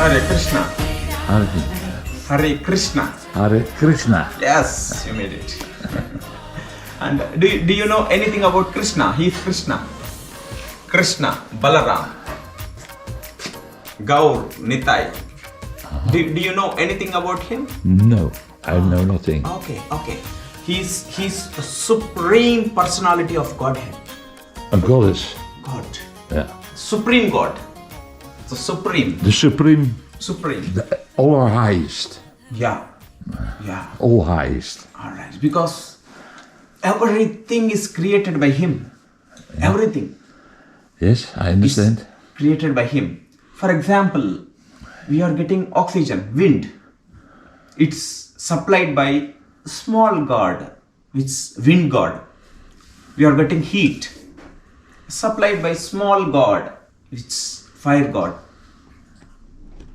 Hare Krishna. Hare, Hare Krishna. Hare Krishna. Yes, you made it. And do you know anything about Krishna? He is Krishna. Krishna, Balaram, Gaur, Nitai. Do you know anything about him? No, I know nothing. Okay. He's a supreme personality of Godhead. A goddess. God. Yeah. Supreme God. The supreme. The supreme, Supreme. the all highest. Yeah. All highest. Alright. Because everything is created by him. Yeah. Everything Yes, I understand. is created by him. For example, we are getting oxygen, wind. It's supplied by small god, which is wind god. We are getting heat, supplied by small god, which is fire god.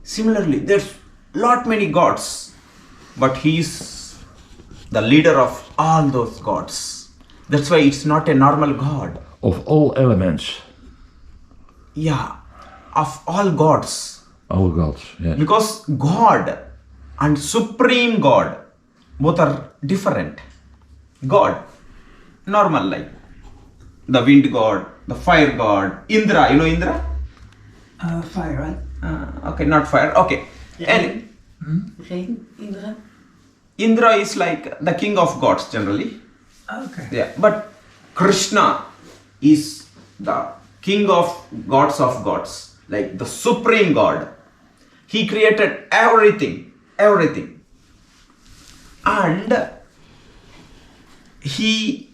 Similarly, there's lot many gods, but he is the leader of all those gods. That's why it's not a normal god. Of all elements. Yeah, of all gods. All gods, yes. Because God and Supreme God both are different. God, normal, like the wind god, the fire god, Indra, you know Indra? Fire, right? Okay, not fire, okay. And Regen, Indra? Indra is like the king of gods generally. Okay. Yeah, but Krishna is the king of gods, like the supreme God. He created everything. And he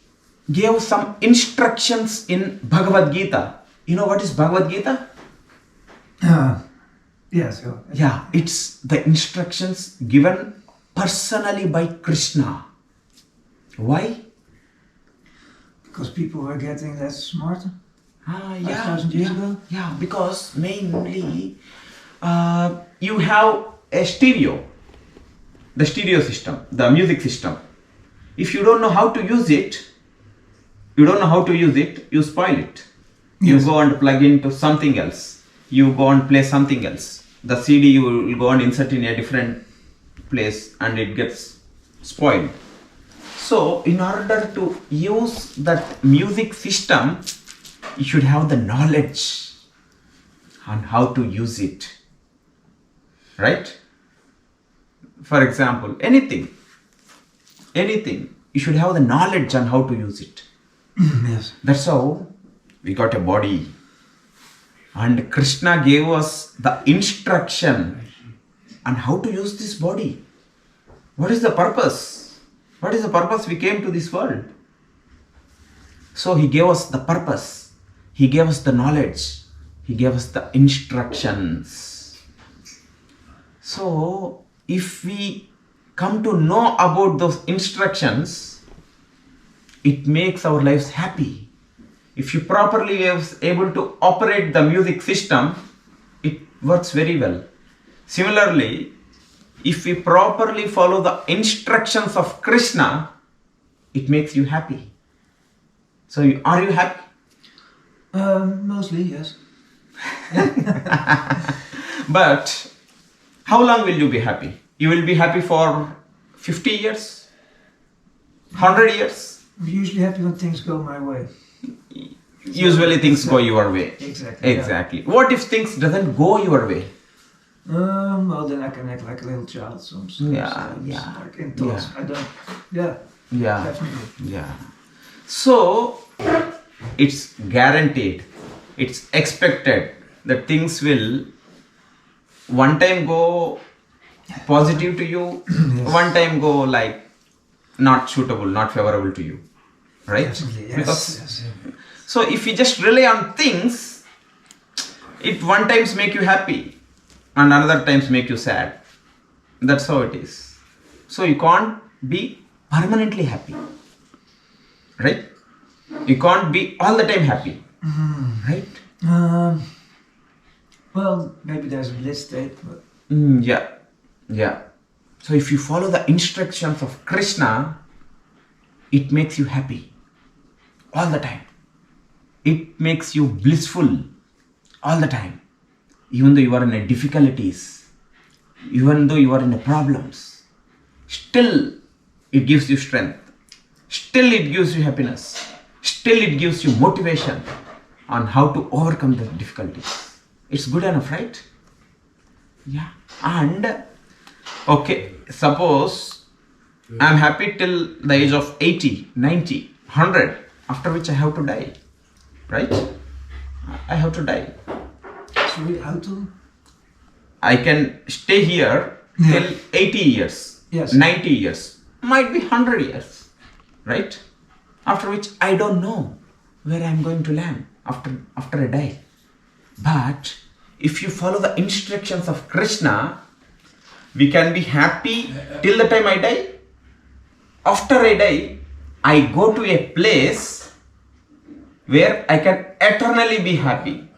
gave some instructions in Bhagavad Gita. You know what is Bhagavad Gita? Yes. Yeah, it's the instructions given personally by Krishna. Why? Because people were getting less smarter. 5,000 years ago? Yeah, because mainly you have a stereo, the stereo system, the music system. If you don't know how to use it, you spoil it. You Yes. go and plug into something else. You go and play something else. The CD you will go and insert in a different place and it gets spoiled. So in order to use that music system, you should have the knowledge on how to use it. Right? For example, anything, you should have the knowledge on how to use it. Yes. That's how we got a body. And Krishna gave us the instruction on how to use this body. What is the purpose? What is the purpose we came to this world? So he gave us the purpose. He gave us the knowledge. He gave us the instructions. So if we come to know about those instructions, it makes our lives happy. If you properly is able to operate the music system, it works very well. Similarly, if we properly follow the instructions of Krishna, it makes you happy. So are you happy? Mostly, yes. But how long will you be happy? You will be happy for 50 years? 100 years? I'm usually happy when things go my way. Usually things go your way. Exactly. What if things doesn't go your way? Well, then I can act like a little child sometimes. Yeah. Like in thoughts. Yeah. I don't. Yeah. Yeah. Definitely. Yeah. So it's guaranteed, it's expected that things will one time go positive to you, Yes. one time go like not suitable, not favorable to you. Right? Definitely. Yes. Because so if you just rely on things, it one times make you happy and another times make you sad. That's how it is. So you can't be permanently happy. Right? You can't be all the time happy. Right? Well, maybe there's a bliss state, but Yeah. So if you follow the instructions of Krishna, it makes you happy all the time. It makes you blissful all the time. Even though you are in difficulties, even though you are in problems, still it gives you strength. Still it gives you happiness. Still it gives you motivation on how to overcome the difficulties. It's good enough, right? Yeah. And okay, suppose I'm happy till the age of 80, 90, 100, after which I have to die. Right? I have to die. So how to? I can stay here till 80 years, Yes. 90 years, might be 100 years, right? After which I don't know where I'm going to land after I die. But if you follow the instructions of Krishna, we can be happy till the time I die. After I die, I go to a place where I can eternally be happy.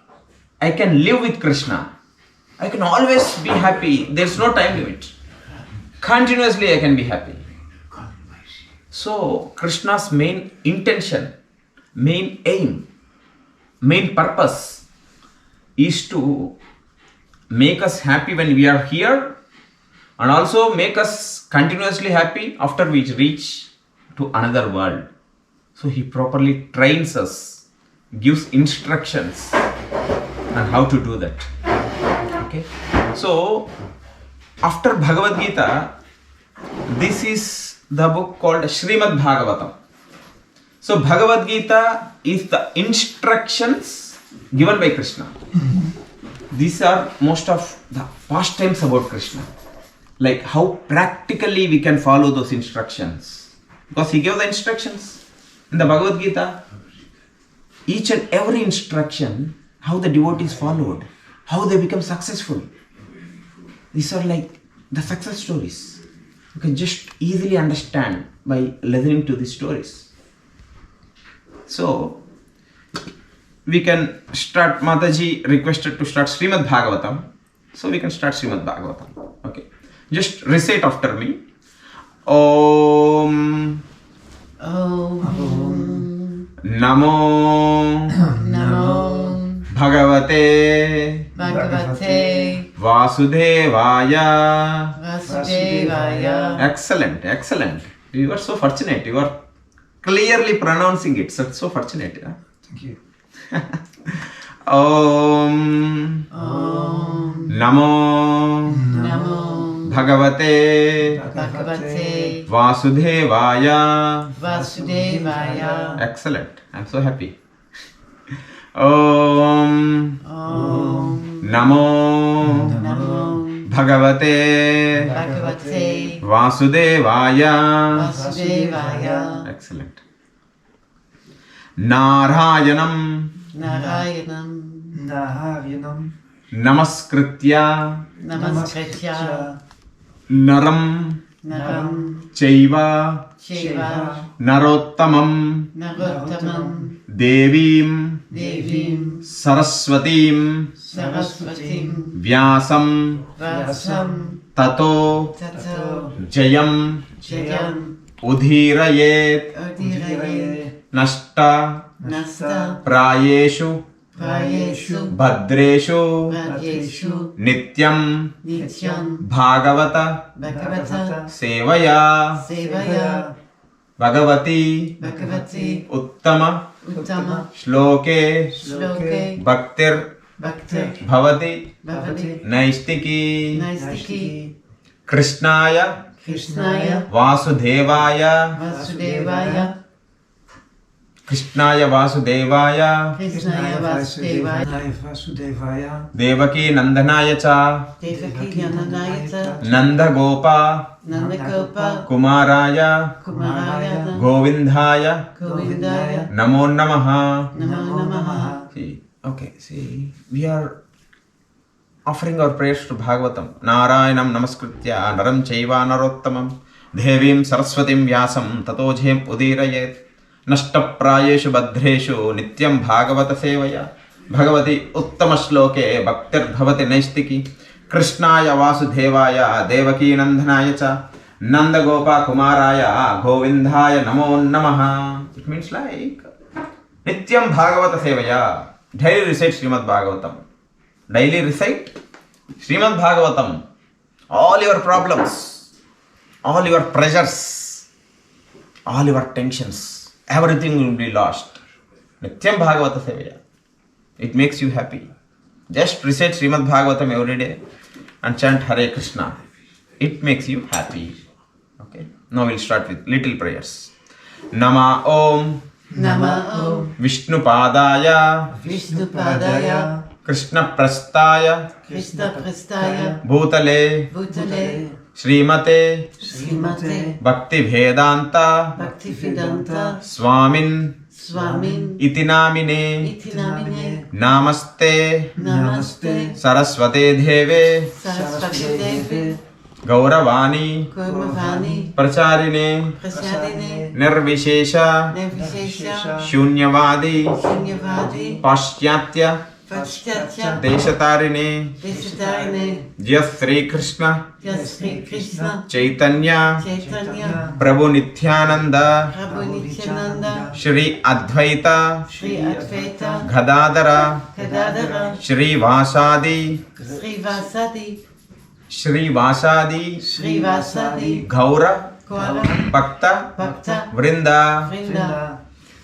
I can live with Krishna. I can always be happy. There's no time limit. Continuously I can be happy. So Krishna's main intention, main aim, main purpose is to make us happy when we are here and also make us continuously happy after we reach to another world. So he properly trains us, gives instructions on how to do that. Okay. So after Bhagavad Gita, this is the book called Srimad Bhagavatam. So Bhagavad Gita is the instructions given by Krishna. These are most of the pastimes about Krishna. Like how practically we can follow those instructions. Because he gave the instructions in the Bhagavad Gita. Each and every instruction, how the devotees followed, how they become successful. These are like the success stories. You can just easily understand by listening to these stories. So, we can start, Mataji requested to start Srimad Bhagavatam. So, we can start Srimad Bhagavatam. Okay. Just recite after me. Om Namo Bhagavate Vasudevaya. Excellent. You are so fortunate. You are clearly pronouncing it. So fortunate. Yeah? Thank you. Om Namo Bhagavate Vasudevaya. Excellent. I'm so happy. Om Namo Bhagavate Vasudevaya. Excellent. Narayanam Namaskritya Naram Chaiva Narottamam Devim Saraswatim Vyasam Tato Jayam Udhirayet Nashta Prayeshu Bhadreshu Nityam Bhagavata Sevaya Bhagavati Uttama Shloke Bhaktir Bhavati Naistiki Krishnaya Vasudevaya Devaki Nandanaya cha Nanda Gopa Kumaraya Govindhaya Namo Namaha. See, we are offering our prayers to Bhagavatam. Narayanam Namaskritya Naram Chaiva Narottamam Devim Saraswatim Vyasam Tato Jayam Udirayet Nashta Prayeshu Bhadreshu Nityam Bhagavata Sevaya Bhagavati Uttama Shloke Bhaktir Bhavati Naistiki Krishnaya Vasudevaya Devaki Nandanaya cha Nanda Gopa Kumaraya Govindhaya Namo Namaha. It means like Nityam Bhagavata Sevaya. Daily recite Srimad Bhagavatam. Daily recite Srimad Bhagavatam. all your problems, all your pressures, all your tensions, everything will be lost. Nityam Bhagavata Sevaya. It makes you happy. Just recite Srimad Bhagavatam every day and chant Hare Krishna. It makes you happy. Okay. Now we'll start with little prayers. Nama Om Namo Vishnu Padaya Vishnu Padaya Krishna Prastaya Krishna Prastaya Bhutale Bhutale Srimate Srimate Bhakti Vedanta Bhaktivedanta Swamin Swamin Itinamine Itinamine Namaste Namaste Saraswate Deve Saraswati Devi Gauravani Kurmavani Pracharine Prasadine Nirvishesha Nirvishesha Shunyavadi Shunyavadi Paschatya Paschatya Deshatarine Deshatarine Jai Sri Krishna Sri Krishna Chaitanya Chaitanya Prabhu Nityananda Prabhu Nityananda Shri Advaita Shri Advaita Gadadara Gadadara Shri Vasadi Sri Vasadi Shri Vasadi Sri Vasadi Gaura Gaura Bhakta Bhakta Vrinda Vrinda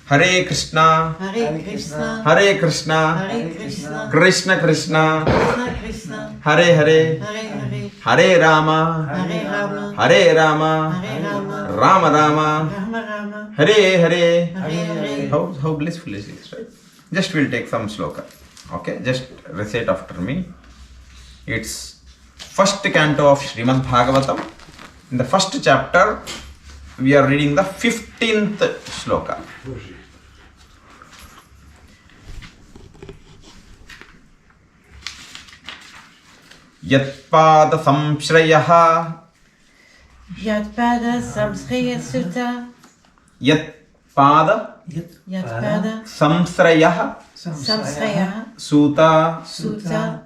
Hare Krishna Hare Krishna Hare Krishna Hare Krishna Krishna Krishna Krishna Krishna Hare Hare Hare Hare Hare Rama Hare Rama Hare Rama Hare Rama Rama Rama Rama Rama Hare Hare. Hare Hare. How blissful is this, right? Just we'll take some sloka. Okay, just recite after me. It's first canto of Srimad Bhagavatam. In the first chapter, we are reading the 15th sloka. Yatpada samshrayaha Yatpada Samshraya Sutta Yatpada Yatpada samsrayaha Samshraya Suta Sutta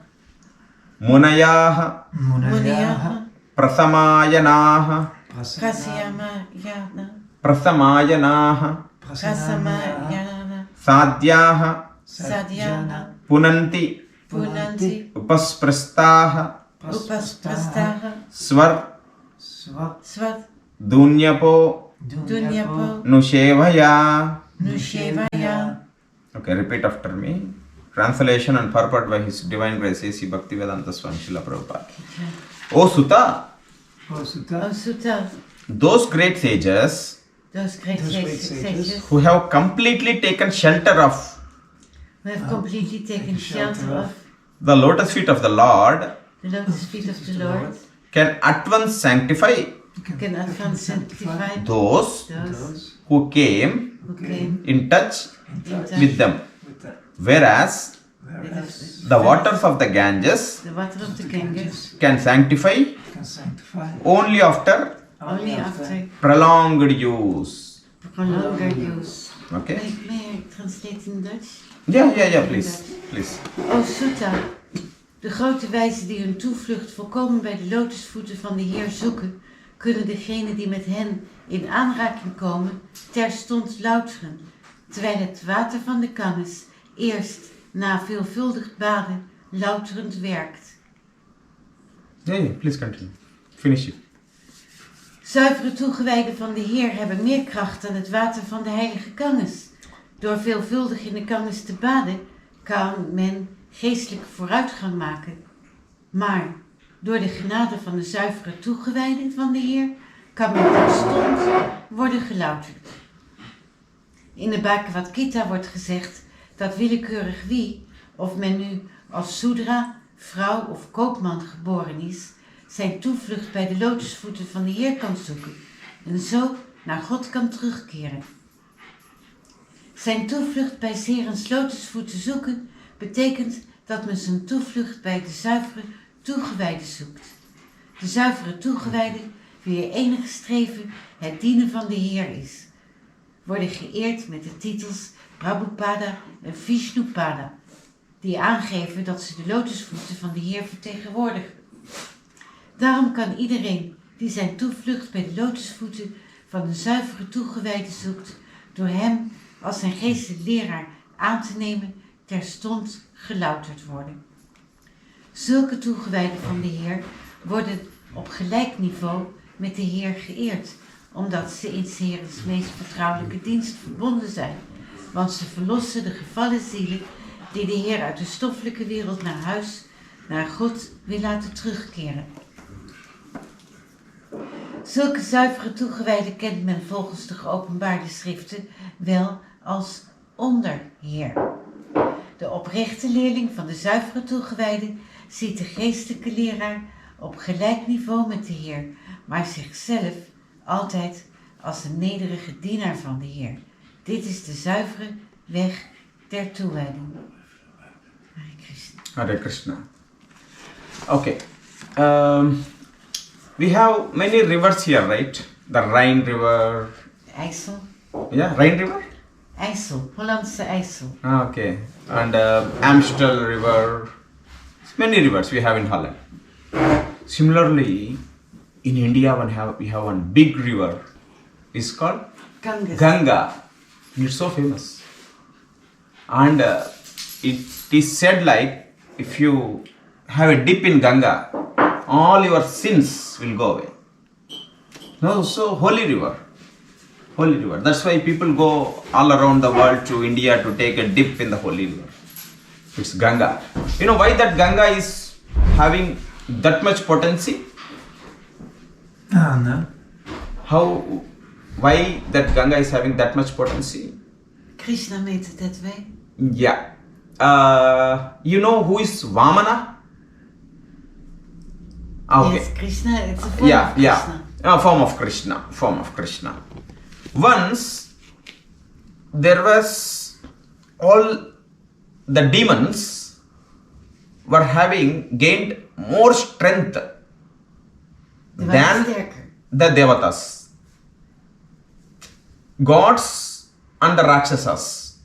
Munayaha Muniyaha Prasamayanaha Prasyamayana Prasamayanaha Prasamayana Sadhyaha Sadhyana Punanti Punanti Upasprastaha Upasprastaha Svar Svat Dunyapo Dunyapo Nushevaya. Nushevaya. Okay, repeat after me. Translation and purport by His Divine Grace A.C. Bhaktivedanta Swami Srila Prabhupada. O Sutta, O Sutta, O Sutta, those great sages those great sages who have completely taken shelter of who have completely taken shelter of the lotus feet of the Lord the lotus feet of the Lord can at once sanctify can at once sanctify those those who came who came in touch in touch with them. with the, Whereas with the waters of the Ganges the water of the Ganges can sanctify can sanctify only after only after prolonged use. prolonged use. Okay? May I translate in Dutch? Yeah, please. O Sutta, de grote wijzen die hun toevlucht volkomen bij de lotusvoeten van de Heer zoeken, kunnen degenen die met hen in aanraking komen terstond louteren, terwijl het water van de Ganges eerst na veelvuldig baden louterend werkt. Yeah, please continue. Finish it. Zuivere toegewijden van de Heer hebben meer kracht dan het water van de heilige Ganges. Door veelvuldig in de Ganges te baden kan men geestelijke vooruitgang maken. Maar door de genade van de zuivere toegewijden van de Heer kan men terstond worden gelouterd. In de Bhagavad Gita wordt gezegd dat willekeurig wie, of men nu als Soedra, vrouw of koopman geboren is, zijn toevlucht bij de lotusvoeten van de Heer kan zoeken en zo naar God kan terugkeren. Zijn toevlucht bij Serens lotusvoeten zoeken betekent dat men zijn toevlucht bij de zuivere toegewijden zoekt. De zuivere toegewijden, wier enige streven het dienen van de Heer is, worden geëerd met de titels Prabhupada en Vishnupada, die aangeven dat ze de lotusvoeten van de Heer vertegenwoordigen. Daarom kan iedereen die zijn toevlucht bij de lotusvoeten van een zuivere toegewijde zoekt, door hem als zijn geestelijke leraar aan te nemen, terstond gelouterd worden. Zulke toegewijden van de Heer worden op gelijk niveau met de Heer geëerd, omdat ze in 's Heerens meest vertrouwelijke dienst verbonden zijn. Want ze verlossen de gevallen zielen die de Heer uit de stoffelijke wereld naar huis, naar God wil laten terugkeren. Zulke zuivere toegewijden kent men volgens de geopenbaarde schriften wel als onderheer. De oprechte leerling van de zuivere toegewijde ziet de geestelijke leraar op gelijk niveau met de Heer, maar zichzelf altijd als een nederige dienaar van de Heer. Dit is de zuivere weg der toewijding. Hare Krishna. Hare Krishna. Okay. We have many rivers here, right? The Rhine River. IJssel. Yeah, Rhine River? IJssel, Hollandse IJssel. Ah, okay. And Amstel River. Many rivers we have in Holland. Similarly, in India we have one big river. It's called Ganges. Ganga. It's so famous. And it is said like if you have a dip in Ganga, all your sins will go away. No, so holy river. Holy river. That's why people go all around the world to India to take a dip in the holy river. It's Ganga. You know why that Ganga is having that much potency? No. Why that Ganga is having that much potency? Krishna made it that way. Yeah. You know who is Vamana? Okay. Yes, Krishna, it's a form Yeah, of Krishna. yeah. Form of Krishna. Once there was all the demons were having gained more strength than the Devatas. Gods and the Rakshasas,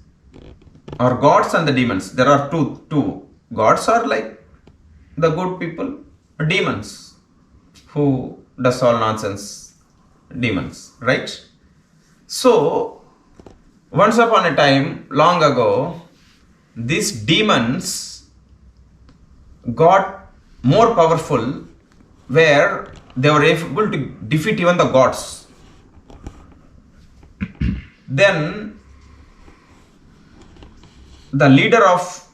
or gods and the demons. There are two. Gods are like the good people, demons who does all nonsense, demons, right? So once upon a time, long ago, these demons got more powerful where they were able to defeat even the gods. Then the leader of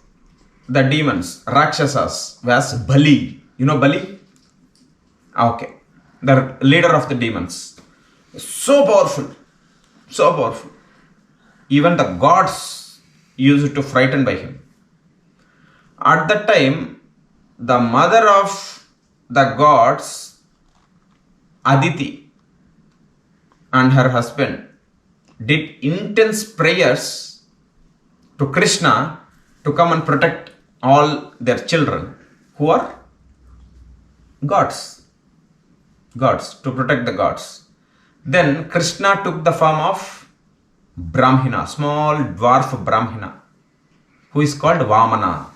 the demons, Rakshasas, was Bali. You know Bali? Okay. The leader of the demons. So powerful. So powerful. Even the gods used to frighten by him. At that time, the mother of the gods, Aditi, and her husband did intense prayers to Krishna to come and protect all their children who are gods, to protect the gods. Then Krishna took the form of Brahmana, small dwarf Brahmana, who is called Vamana.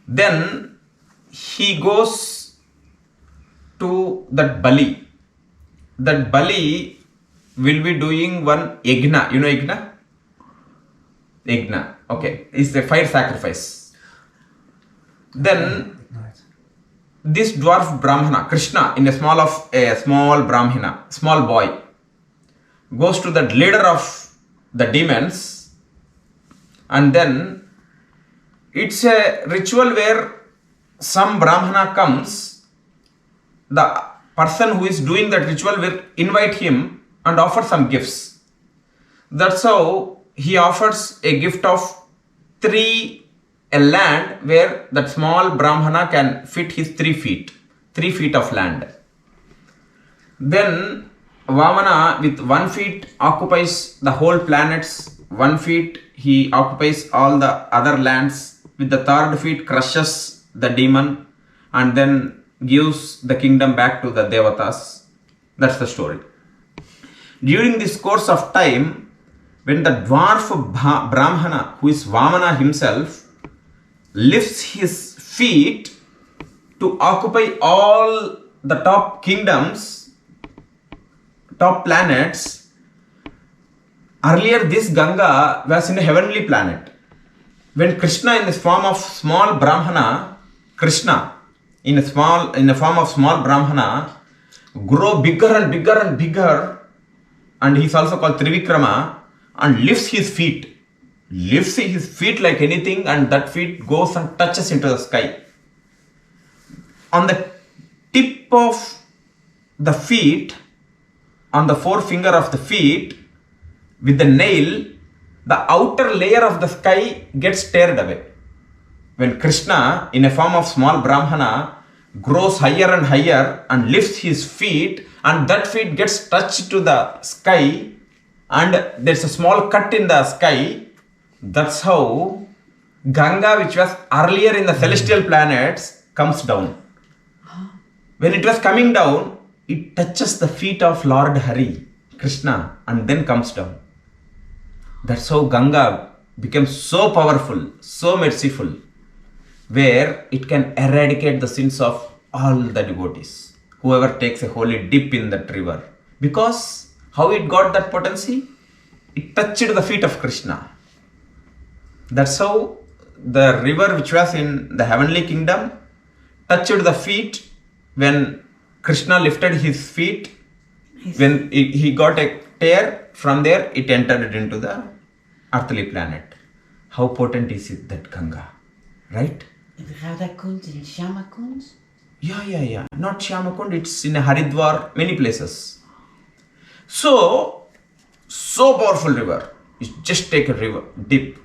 Then he goes to that Bali. That Bali will be doing one yajna. You know yajna? Yajna. Okay. It's a fire sacrifice. Then this dwarf Brahmana, Krishna, in a small Brahmana, small boy, goes to the leader of the demons, and then it's a ritual where some Brahmana comes, the person who is doing that ritual will invite him and offer some gifts. That's how he offers a gift of a land where that small Brahmana can fit his 3 feet of land. Then Vamana with 1 feet occupies the whole planets, 1 feet he occupies all the other lands, with the 3rd feet crushes the demon and then gives the kingdom back to the Devatas. That's the story. During this course of time, when the dwarf Brahmana, who is Vamana himself, lifts his feet to occupy all the top kingdoms, top planets. Earlier this Ganga was in a heavenly planet. When Krishna in the form of small Brahmana, Krishna in a form of small Brahmana, grow bigger and bigger and bigger, and he's also called Trivikrama, and lifts his feet like anything, and that feet goes and touches into the sky. On the tip of the feet, on the forefinger of the feet, with the nail, the outer layer of the sky gets teared away. When Krishna, in a form of small Brahmana, grows higher and higher and lifts his feet, and that feet gets touched to the sky, and there's a small cut in the sky. That's how Ganga, which was earlier in the celestial planets, comes down. When it was coming down, it touches the feet of Lord Hari, Krishna, and then comes down. That's how Ganga became so powerful, so merciful, where it can eradicate the sins of all the devotees, whoever takes a holy dip in that river. Because how it got that potency? It touched the feet of Krishna. That's how the river which was in the heavenly kingdom touched the feet when Krishna lifted his feet. When he got a tear, from there it entered into the earthly planet. How potent is it, that Ganga, right? In Radhakund, in Shyamakund? Yeah. Not Shyamakund, it's in Haridwar, many places. So powerful river. You just take a river dip.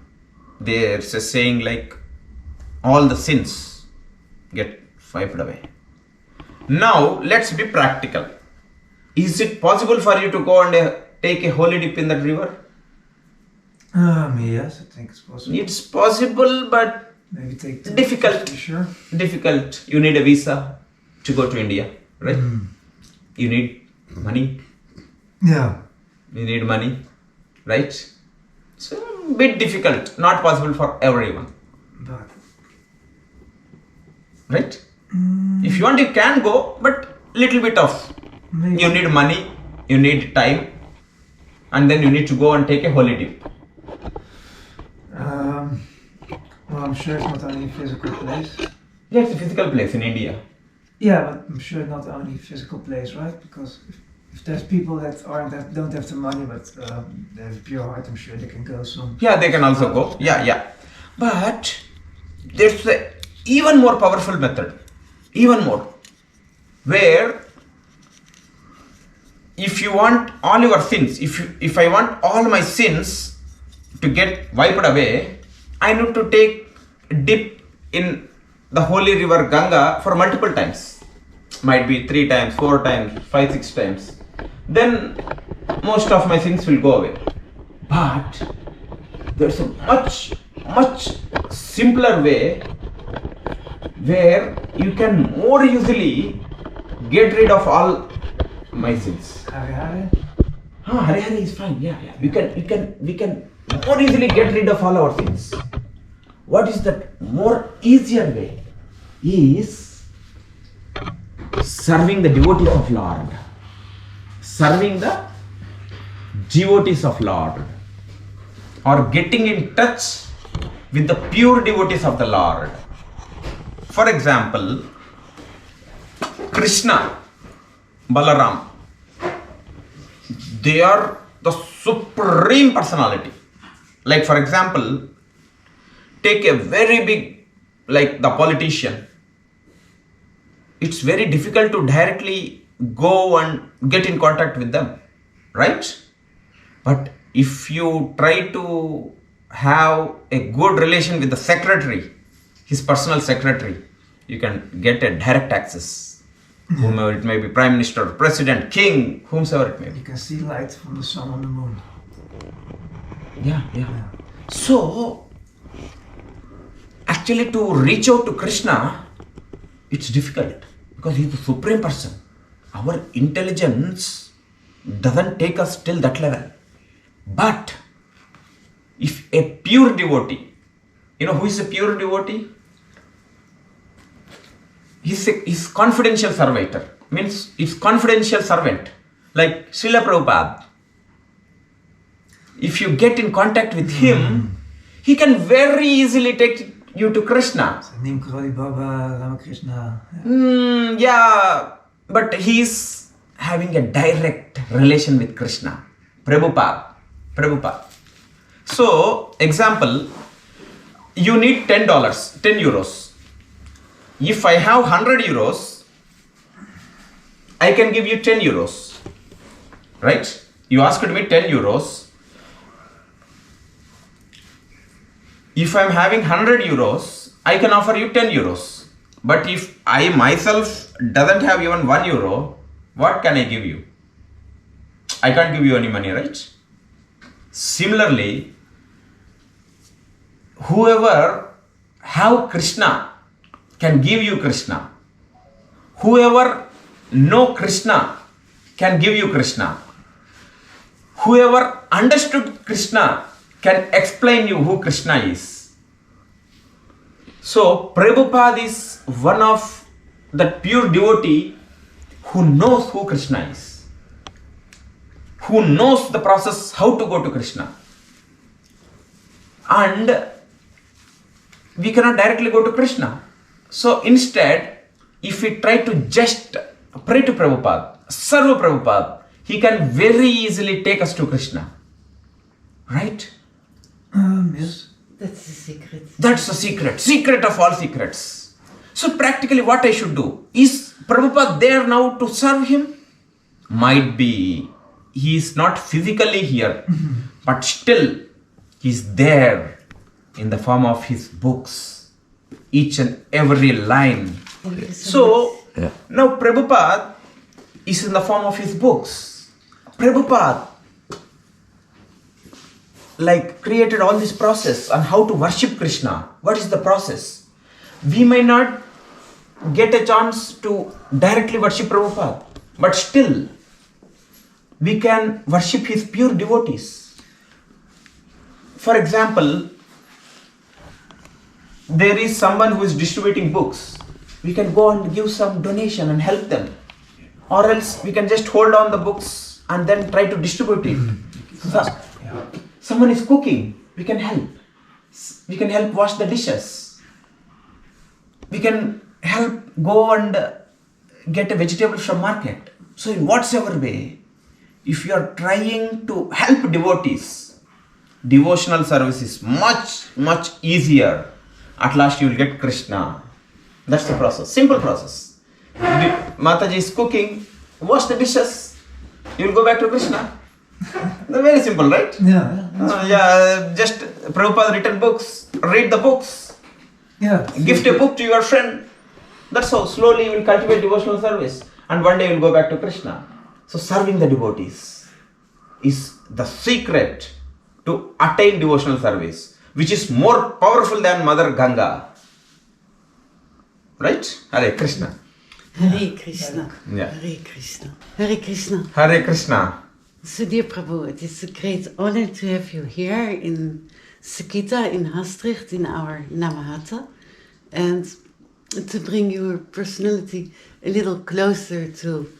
There's a saying like, all the sins get wiped away. Now, let's be practical. Is it possible for you to go and take a holy dip in that river? Yes, I think it's possible. It's possible, but Maybe take two. difficult. Sure. Difficult. You need a visa to go to India, right? You need money. Yeah. You need money, right? So, a bit difficult. Not possible for everyone, But right? If you want, you can go, but little bit of. maybe. You need money, you need time, and then you need to go and take a holy dip. Well, I'm sure it's not only a physical place. Yeah, it's a physical place in India. Yeah, but I'm sure not only a physical place, right? Because if there's people that don't have the money, but they have a pure heart, I'm sure they can go some. Yeah, they can also go. Yeah. But there's a even more powerful method. Even more. Where if you want all your sins, if I want all my sins to get wiped away, I need to take a dip in the holy river Ganga for multiple times. Might be 3 times, 4 times, 5, 6 times. Then most of my sins will go away. But there's a much simpler way where you can more easily get rid of all my sins. Hare. Hare is fine. Yeah. We can more easily get rid of all our sins. What is that more easier way? Is serving the devotees of Lord. Serving the devotees of Lord. Or getting in touch with the pure devotees of the Lord. For example, Krishna, Balaram, they are the supreme personality. Like for example, take a very big, like the politician. It's very difficult to directly go and get in contact with them, right? But if you try to have a good relation with the secretary, his personal secretary, you can get a direct access. Whomever it may be, Prime Minister, President, King, whomsoever it may be. You can see light from the sun and the moon. Yeah. So, actually to reach out to Krishna, it's difficult because he's the supreme person. Our intelligence doesn't take us till that level. But if a pure devotee, you know who is a pure devotee? He's confidential servitor. Means it's confidential servant. Like Srila Prabhupada. If you get in contact with him, he can very easily take you to Krishna. Neem Karoli Baba, Ramakrishna. Yeah, but he's having a direct relation with Krishna. Prabhupada. So, example, you need $10, 10 euros. If I have 100 euros, I can give you 10 euros. Right? You asked me 10 euros. If I'm having 100 euros, I can offer you 10 euros. But if I myself doesn't have even 1 euro, what can I give you? I can't give you any money, right? Similarly, whoever have Krishna can give you Krishna. Whoever know Krishna can give you Krishna. Whoever understood Krishna can explain you who Krishna is. So Prabhupada is one of the pure devotee who knows who Krishna is, who knows the process how to go to Krishna. And we cannot directly go to Krishna. So instead, if we try to just pray to Prabhupada, serve Prabhupada, he can very easily take us to Krishna. Right? Yes. That's the secret. That's the secret of all secrets. So practically what I should do? Is Prabhupada there now to serve him? Might be. He is not physically here, but still he is there in the form of his books. Each and every line. So now Prabhupada is in the form of his books. Prabhupada created all this process on how to worship Krishna. What is the process? We may not get a chance to directly worship Prabhupada, but still we can worship his pure devotees. For example, there is someone who is distributing books. We can go and give some donation and help them. Or else we can just hold on the books and then try to distribute it. Someone is cooking, we can help. We can help wash the dishes. We can help go and get a vegetable from market. So in whatsoever way, if you are trying to help devotees, devotional service is much easier. At last you will get Krishna. That's the process. Simple process. Mataji is cooking, wash the dishes, you will go back to Krishna. Very simple, right? Yeah. Just Prabhupada written books, read the books. Yeah. Gift a book to your friend. That's how slowly you will cultivate devotional service. And one day you will go back to Krishna. So serving the devotees is the secret to attain devotional service, which is more powerful than Mother Ganga. Right? Hare Krishna. Hare Krishna. Yeah. Hare Krishna. Hare Krishna. Hare Krishna. Sudheer Prabhu, it is a great honor to have you here in Sekieta in Maastricht in our Namahatta, and to bring your personality a little closer to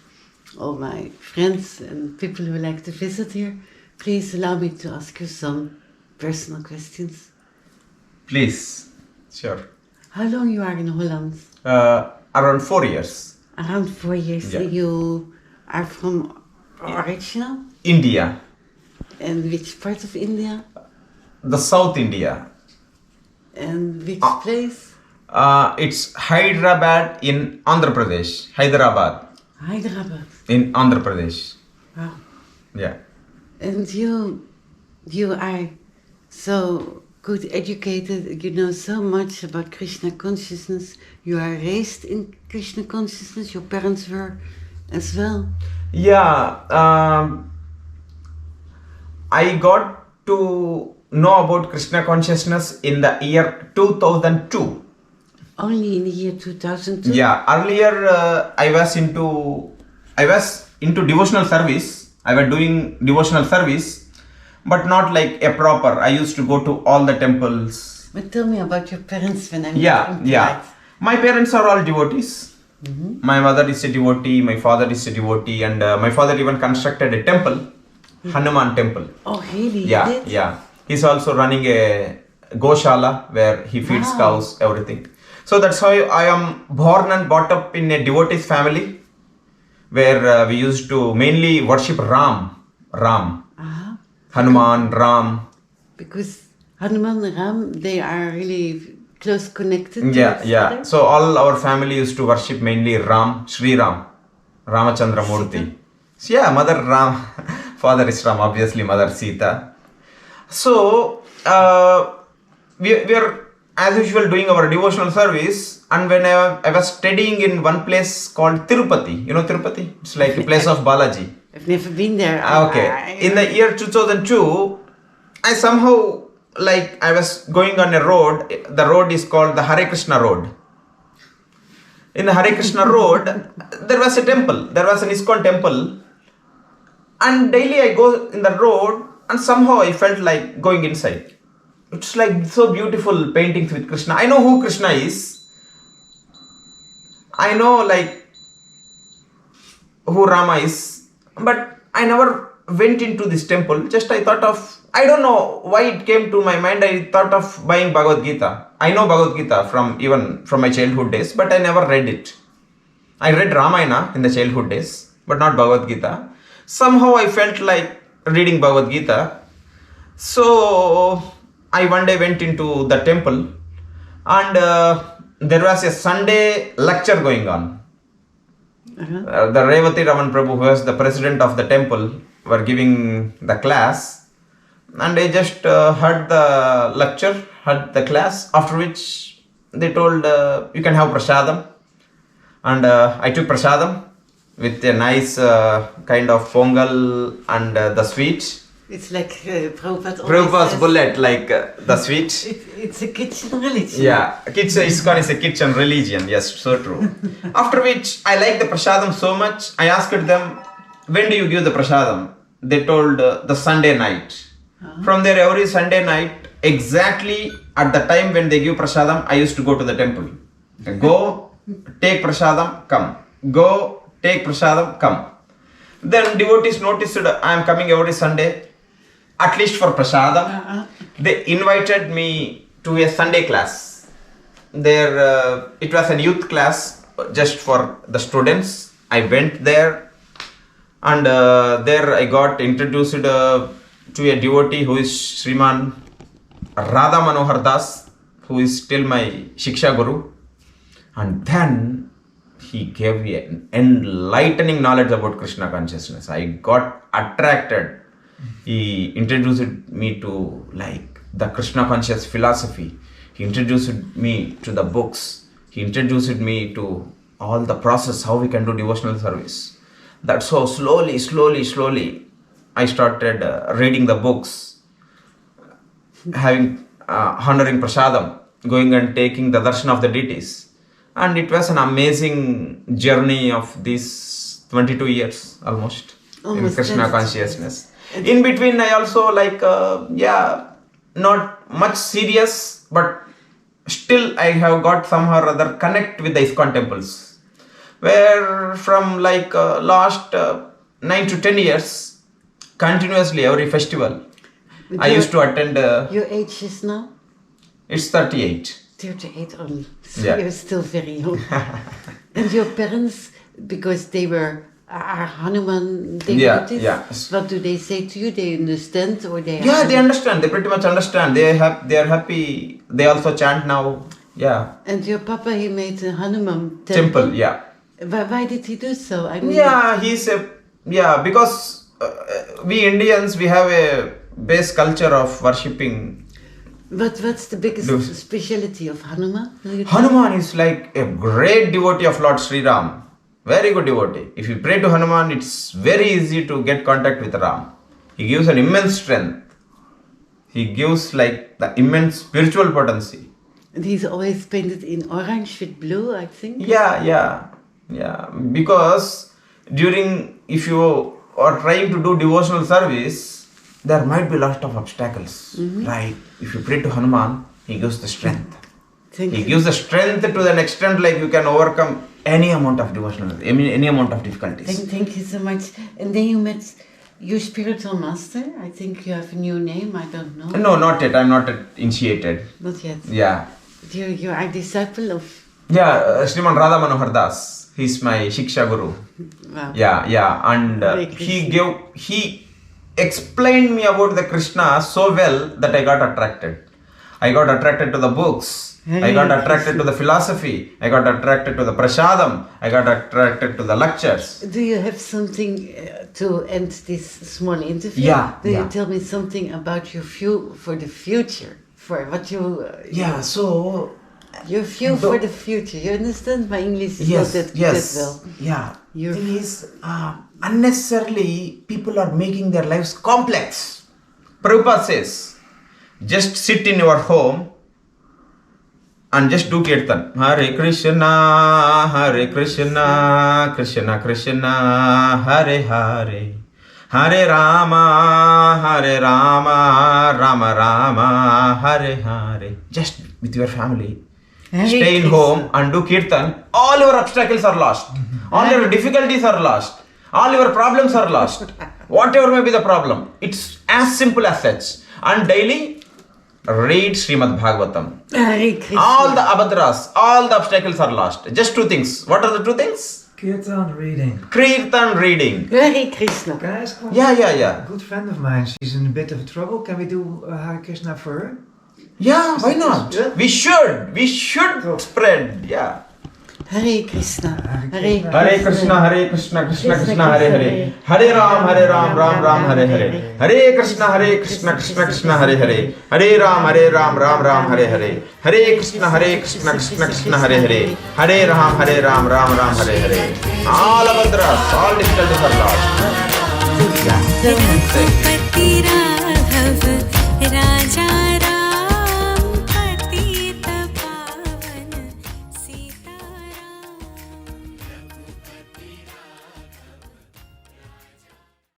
all my friends and people who like to visit here. Please allow me to ask you some personal questions. Please. Sure. How long you are in Holland? Around 4 years. Around 4 years. Yeah. You are from original? India. And which part of India? The South India. And which place? It's Hyderabad in Andhra Pradesh. Hyderabad Hyderabad. in Andhra Pradesh. Wow. Yeah. And you are so good educated, you know so much about Krishna consciousness. You are raised in Krishna consciousness, your parents were as well. Yeah. I got to know about Krishna consciousness in the year 2002. Only in the year 2002? Yeah. Earlier I was into devotional service. I was doing devotional service, but not like a proper. I used to go to all the temples. But tell me about your parents when I'm Yeah. My parents are all devotees. Mm-hmm. My mother is a devotee, my father is a devotee, and my father even constructed a temple, Hanuman temple. Oh, really? Yeah. He's also running a Goshala where he feeds Wow. cows, everything. So that's how I am born and brought up in a devotees family where we used to mainly worship Ram, Uh-huh. Hanuman, Ram. Because Hanuman and Ram, they are really close connected. to Yeah, each yeah. other. So all our family used to worship mainly Ram, Sri Ram, Ramachandra Murthy. So yeah, Mother Ram, Father is Ram, obviously Mother Sita. So we are as usual doing our devotional service, and when I was studying in one place called Tirupati, you know Tirupati? It's like a place of Balaji. I've never been there. Okay. In the year 2002, I somehow, like, I was going on a road. The road is called the Hare Krishna Road. In the Hare Krishna Road, there was a temple. There was an ISKCON temple. And daily I go in the road and somehow I felt like going inside. It's like so beautiful paintings with Krishna. I know who Krishna is. I know like who Rama is. But I never went into this temple. Just I thought of, I don't know why it came to my mind. I thought of buying Bhagavad Gita. I know Bhagavad Gita from my childhood days, but I never read it. I read Ramayana in the childhood days, but not Bhagavad Gita. Somehow I felt like reading Bhagavad Gita. So I one day went into the temple, and there was a Sunday lecture going on. The Revati Raman Prabhu, who was the president of the temple, were giving the class, and I just heard the lecture, heard the class, after which they told you can have prasadam, and I took prasadam with a nice kind of pongal and the sweet. It's like Prabhupada always Prabhupada's says, bullet, like the sweet. It's a kitchen religion. Yeah, ISKCON is a kitchen religion. Yes, so true. After which, I liked the prasadam so much. I asked them, when do you give the prasadam? They told the Sunday night. From there, every Sunday night, exactly at the time when they give prasadam, I used to go to the temple. Go, take prasadam, come. Go, take prasadam, come. Then devotees noticed that I am coming every Sunday, at least for prasadam. They invited me to a Sunday class. There, it was a youth class just for the students. I went there, and there I got introduced to a devotee who is Sriman Radha Manohar Das, who is still my Shiksha Guru. And then he gave me an enlightening knowledge about Krishna consciousness. I got attracted. He introduced me to like the Krishna conscious philosophy. He introduced me to the books. He introduced me to all the process, how we can do devotional service. That's how slowly I started reading the books, having honoring prasadam, going and taking the darshan of the deities. And it was an amazing journey of these 22 years almost in Krishna 22. consciousness. In between, I also like, not much serious, but still I have got somehow or other connect with the ISKCON temples. Where from like last 9 to 10 years, continuously every festival, I used to attend. Your age is now? It's 38. 38 only. So Yeah. you're still very young. And your parents, because they are Hanuman devotees, yeah. what do they say to you? They understand or they Yeah, are... they understand. They pretty much understand. They are happy. They also chant now. Yeah. And your papa, he made a Hanuman Temple. Yeah. Why did he do so? I mean, Yeah, because we Indians, we have a base culture of worshipping. what's the biggest Those- speciality of Hanuman? Do you think? Hanuman is like a great devotee of Lord Sri Ram. Very good devotee. If you pray to Hanuman, it's very easy to get contact with Ram. He gives an immense strength. He gives like the immense spiritual potency. And he's always painted in orange with blue, I think. Yeah. Because if you are trying to do devotional service, there might be lot of obstacles. Like if you pray to Hanuman, he gives the strength. Thank He you. gives the strength to an extent like you can overcome any amount of devotional, any amount of difficulties. Thank you so much. And then you met Your spiritual master, I think you have a new name, I don't know. No, not yet. I'm not yet initiated. Not yet. Yeah. But you are a disciple of... Yeah, Sriman Radha Manohar Das. He's my Shiksha Guru. Wow. Yeah. And Hare he explained me about the Krishna so well that I got attracted. I got attracted to the books. I got attracted to the philosophy. I got attracted to the prasadam. I got attracted to the lectures. Do you have something to end this small interview? Yeah, Do yeah. you tell me something about your view for the future? For what you... So... Your view for the future. You understand? My English is not that well. Yeah. Your- Thing is, unnecessarily people are making their lives complex. Prabhupada says, just sit in your home and just do kirtan. Hare Krishna, Krishna Krishna, Hare Hare. Hare Rama, Rama Rama, Hare Hare. Just with your family. Hare Stay in Krishna. home and do kirtan. All your obstacles are lost. All your difficulties are lost. All your problems are lost. Whatever may be the problem. It's as simple as such. And daily, read Srimad Bhagavatam. Hare Krishna. All the abhadras, all the obstacles are lost. Just two things. What are the two things? Kirtan reading. Kirtan reading. Hare Krishna. Can I ask one? Yeah. A good friend of mine, she's in a bit of trouble. Can we do Hare Krishna for her? Yeah, why not? Yeah. We should spread. Yeah. Hare Krishna. Hare Krishna, Krishna Krishna, Hare Hare. Hare Ram, Ram Ram, Hare Hare. Hare Krishna, Krishna Krishna, Hare Hare. Hare Ram, Ram Hare Hare. Hare Krishna, Krishna Krishna, Hare Hare. Hare Ram, Ram Hare Hare. All abhadras, all difficulties are lost. Raghupati Raghav Raja